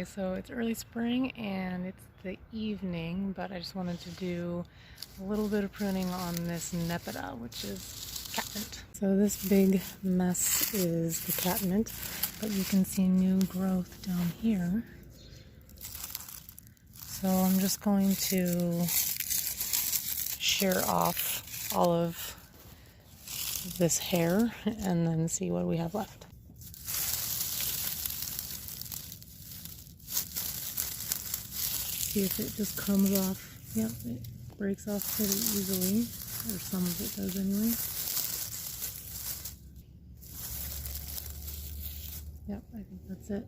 Okay, so it's early spring and it's the evening, but I just wanted to do a little bit of pruning on this nepeta, which is catmint. So this big mess is the catmint, but you can see new growth down here. So I'm just going to shear off all of this hair and then see what we have left. See if it just comes off. Yep, it breaks off pretty easily, or some of it does anyway. Yep, I think that's it.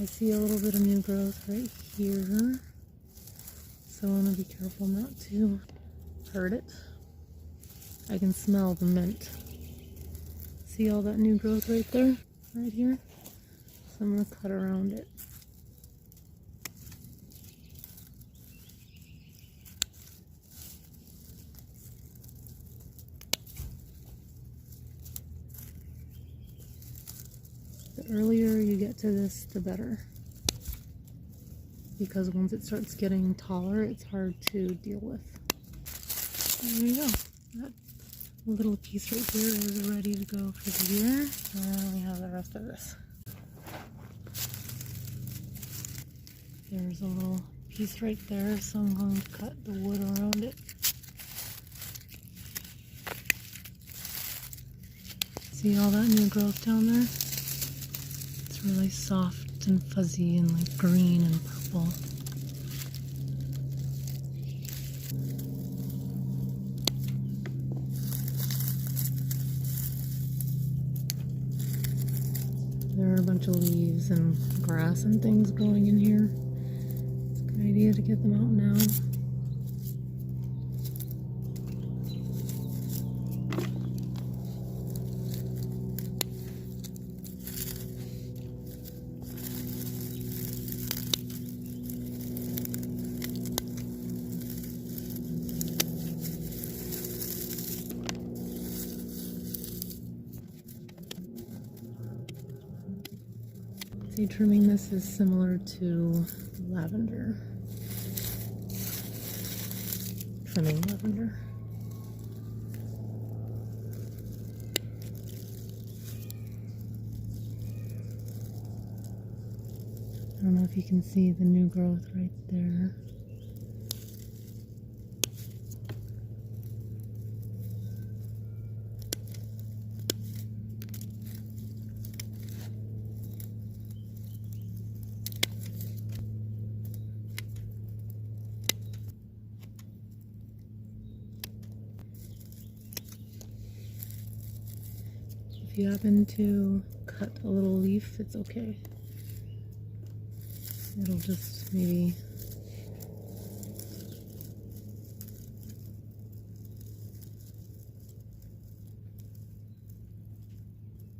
I see a little bit of new growth right here, so I want to be careful not to hurt it. I can smell the mint. See all that new growth right there? Right here? So I'm going to cut around it. The earlier you get to this, the better. Because once it starts getting taller, it's hard to deal with. There you go. That little piece right here is ready to go for the year. And we have the rest of this. There's a little piece right there, so I'm going to cut the wood around it. See all that new growth down there? It's really soft and fuzzy and like green and purple. There are a bunch of leaves and grass and things growing in here. It's a good idea to get them out now. See, trimming this is similar to lavender. Trimming lavender. I don't know if you can see the new growth right there. If you happen to cut a little leaf, it's okay. It'll just maybe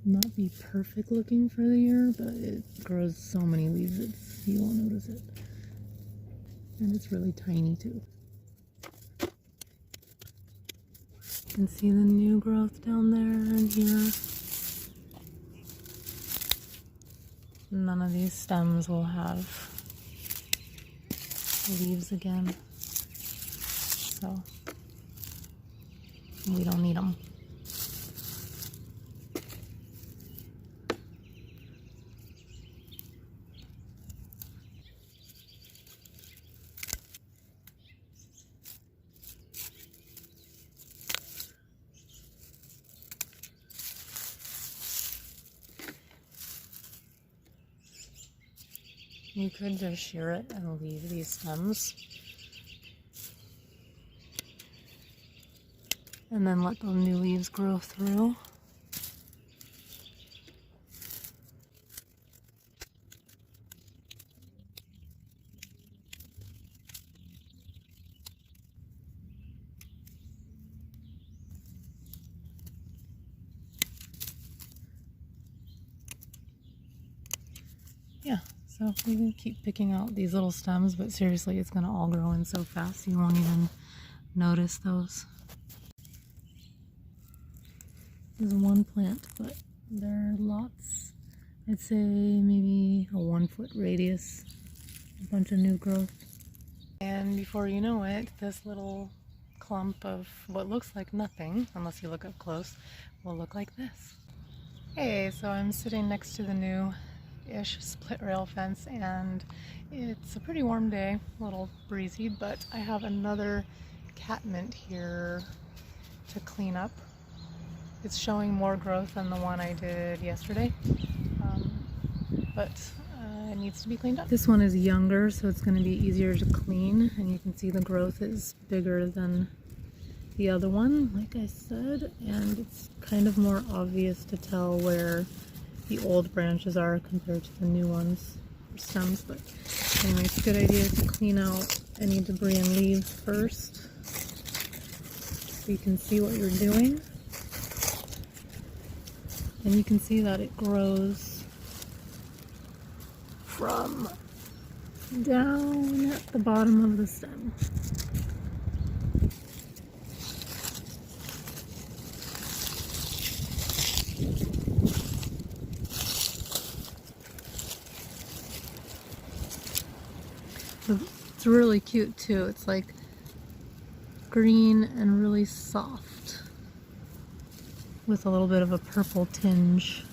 not be perfect looking for the year, but it grows so many leaves you won't notice it. And it's really tiny too. You can see the new growth down there and here. None of these stems will have leaves again, so we don't need them. You could just shear it and leave these stems. And then let the new leaves grow through. Yeah. So we can keep picking out these little stems, but seriously, it's going to all grow in so fast you won't even notice those. This is one plant, but there are lots I'd say maybe a 1 foot radius, a bunch of new growth. And before you know it, this little clump of what looks like nothing, unless you look up close, will look like this. Hey, so I'm sitting next to the new-ish split rail fence, and it's a pretty warm day, a little breezy, but I have another catmint here to clean up. It's showing more growth than the one I did yesterday, but it needs to be cleaned up. This one is younger, so it's going to be easier to clean, and you can see the growth is bigger than the other one, like I said, and it's kind of more obvious to tell where the old branches are compared to the new ones, or stems. But anyway, it's a good idea to clean out any debris and leaves first so you can see what you're doing. And you can see that it grows from down at the bottom of the stem. It's really cute too. It's like green and really soft with a little bit of a purple tinge.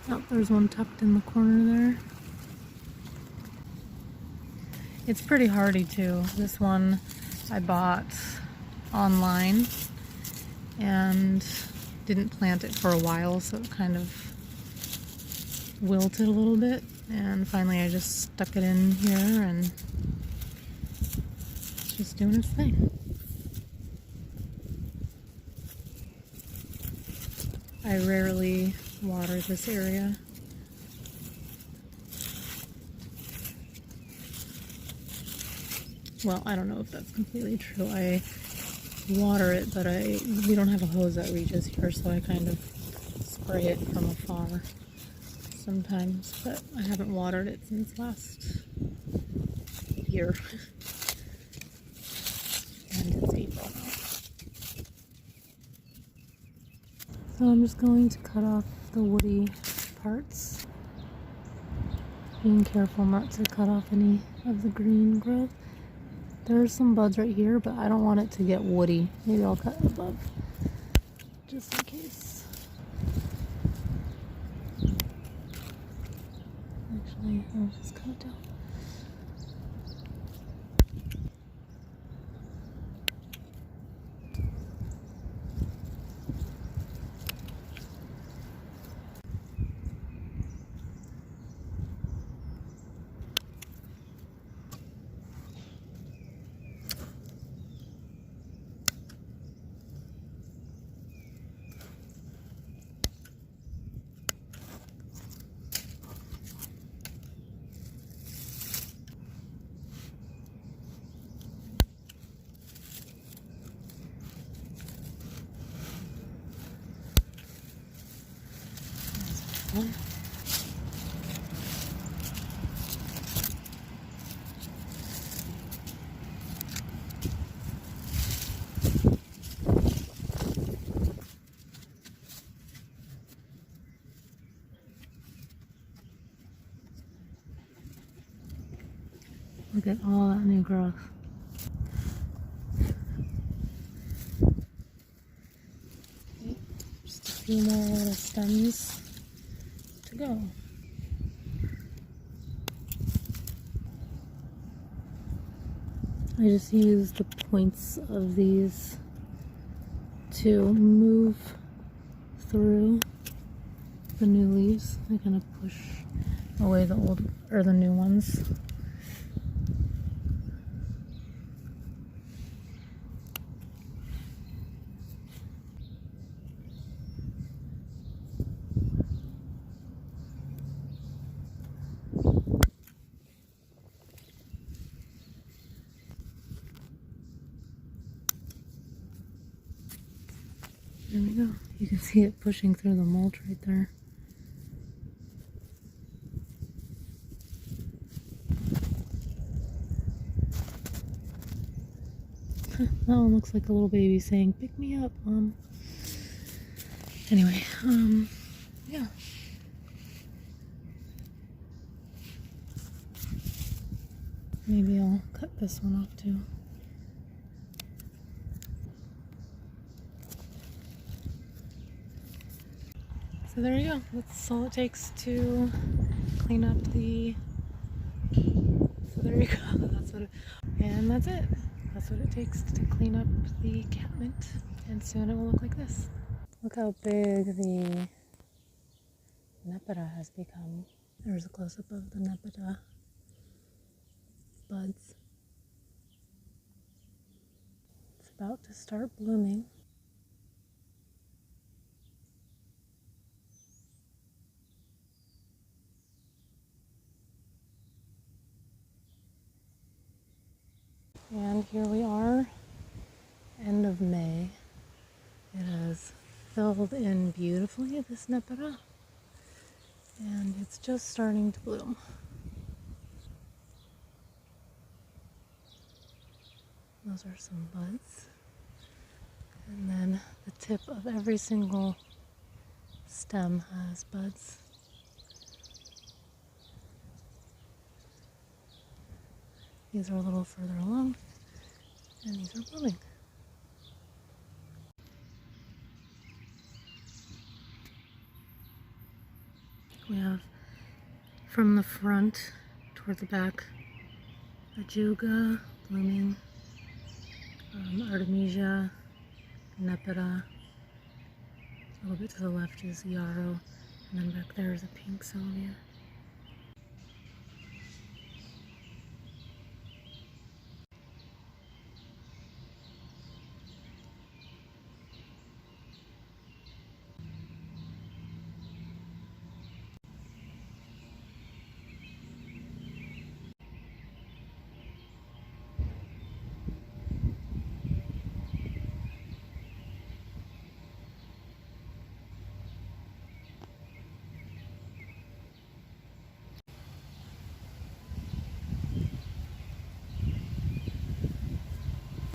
Oh, there's one tucked in the corner there. It's pretty hardy too. This one I bought online and didn't plant it for a while, so it kind of wilted a little bit, and finally I just stuck it in here and it's just doing its thing. I rarely water this area. Well, I don't know if that's completely true. I water it, but we don't have a hose that reaches here, so I kind of spray it from afar sometimes, but I haven't watered it since last year. And it's April now. So I'm just going to cut off the woody parts, being careful not to cut off any of the green growth. There's some buds right here, but I don't want it to get woody. Maybe I'll cut above, just in case. Actually, I'll just cut it down. Look at all that new growth. Okay, just a few more little stems to go. I just use the points of these to move through the new leaves. I kind of push away the old or the new ones. There we go. You can see it pushing through the mulch right there. Huh. That one looks like a little baby saying, "Pick me up, Mom." Anyway, yeah. Maybe I'll cut this one off too. So there you go. That's all it takes to clean up the... So there you go. And that's it. That's what it takes to clean up the catmint. And soon it will look like this. Look how big the nepeta has become. There's a close-up of the nepeta buds. It's about to start blooming. And here we are, end of May. It has filled in beautifully, this nepeta, and it's just starting to bloom. Those are some buds. And then the tip of every single stem has buds. These are a little further along, and these are blooming. We have from the front toward the back, ajuga blooming, artemisia, nepeta. A little bit to the left is yarrow, and then back there is a pink salvia.